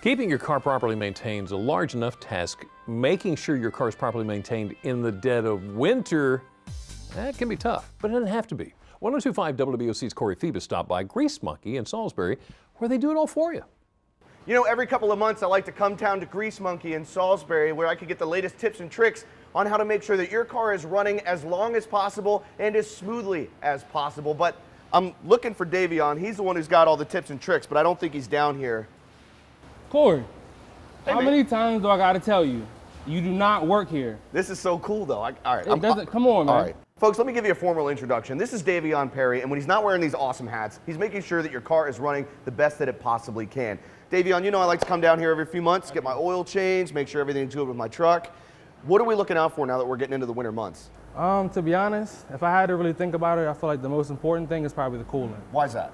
Keeping your car properly maintained is a large enough task. Making sure your car is properly maintained in the dead of winter, that can be tough, but it doesn't have to be. 102.5 WBOC's Corey Phoebus stopped by Grease Monkey in Salisbury, where they do it all for you. You know, every couple of months I like to come down to Grease Monkey in Salisbury, where I could get the latest tips and tricks on how to make sure that your car is running as long as possible and as smoothly as possible. But I'm looking for Davion. He's the one who's got all the tips and tricks, but I don't think he's down here. Corey, Hey, how man. many times do I gotta tell you? You do not work here. This is so cool, though. All right. Come on, man. All right. Folks, let me give you a formal introduction. This is Davion Perry, and when he's not wearing these awesome hats, he's making sure that your car is running the best that it possibly can. Davion, you know I like to come down here every few months, get my oil changed, make sure everything's good with my truck. What are we looking out for now that we're getting into the winter months? To be honest, if I had to really think about it, I feel like the most important thing is probably the coolant. Why is that?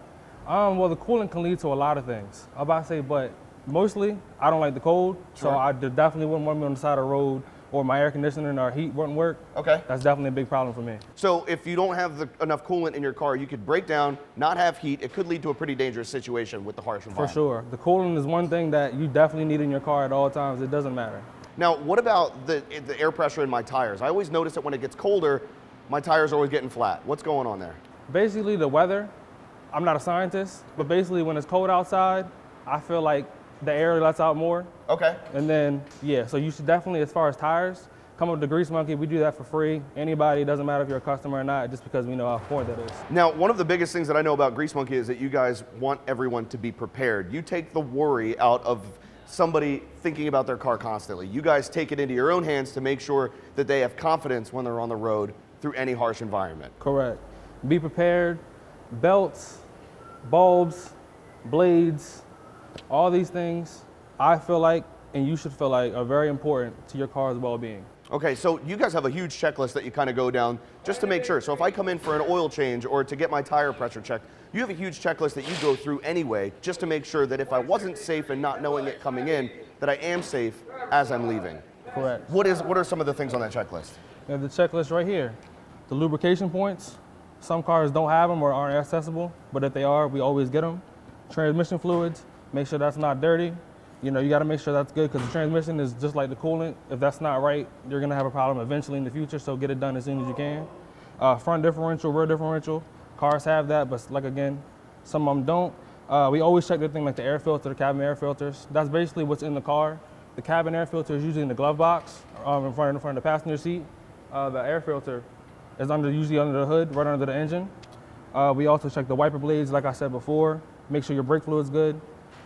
Well, the coolant can lead to a lot of things. I'm about to say, but mostly, I don't like the cold, so Sure. I definitely wouldn't want me on the side of the road, or my air conditioning or heat wouldn't work. Okay. That's definitely a big problem for me. So if you don't have enough coolant in your car, you could break down, not have heat. It could lead to a pretty dangerous situation with the harsh environment. For sure. The coolant is one thing that you definitely need in your car at all times. It doesn't matter. Now, what about the air pressure in my tires? I always notice that when it gets colder, my tires are always getting flat. What's going on there? Basically, the weather, I'm not a scientist, but basically when it's cold outside, I feel like the air lets out more. Okay. And then, yeah, so you should definitely, as far as tires, come up to Grease Monkey. We do that for free. Anybody, it doesn't matter if you're a customer or not, just because we know how important that is. Now, one of the biggest things that I know about Grease Monkey is that you guys want everyone to be prepared. You take the worry out of somebody thinking about their car constantly. You guys take it into your own hands to make sure that they have confidence when they're on the road through any harsh environment. Correct. Be prepared. Belts, bulbs, blades, all these things, I feel like, and you should feel like, are very important to your car's well-being. Okay, so you guys have a huge checklist that you kind of go down just to make sure. So if I come in for an oil change or to get my tire pressure checked, you have a huge checklist that you go through anyway, just to make sure that if I wasn't safe and not knowing it coming in, that I am safe as I'm leaving. Correct. What are some of the things on that checklist? We have the checklist right here. The lubrication points. Some cars don't have them or aren't accessible, but if they are, we always get them. Transmission fluids, make sure that's not dirty. You know, you gotta make sure that's good because the transmission is just like the coolant. If that's not right, you're gonna have a problem eventually in the future, so get it done as soon as you can. Front differential, rear differential, cars have that, but like again, some of them don't. We always check the thing like the air filter, the cabin air filters. That's basically what's in the car. The cabin air filter is usually in the glove box in front of the passenger seat. The air filter is usually under the hood, right under the engine. We also check the wiper blades, like I said before. Make sure your brake fluid's good.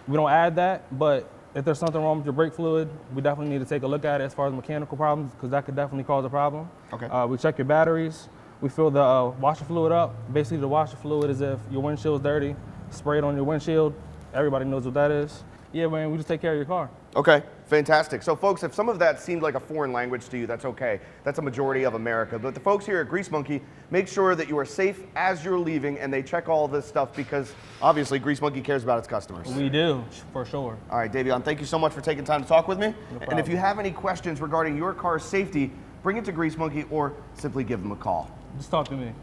We don't add that, but if there's something wrong with your brake fluid, we definitely need to take a look at it as far as mechanical problems, because that could definitely cause a problem. Okay. We check your batteries. We fill the washer fluid up. Basically, the washer fluid is if your windshield's dirty, spray it on your windshield. Everybody knows what that is. Yeah, man, we just take care of your car. Okay, fantastic. So folks, if some of that seemed like a foreign language to you, that's okay. That's a majority of America. But the folks here at Grease Monkey make sure that you are safe as you're leaving, and they check all this stuff because obviously Grease Monkey cares about its customers. We do, for sure. All right, Davion, thank you so much for taking time to talk with me. No And if problem. you have any questions regarding your car's safety, bring it to Grease Monkey or simply give them a call. Just talk to me.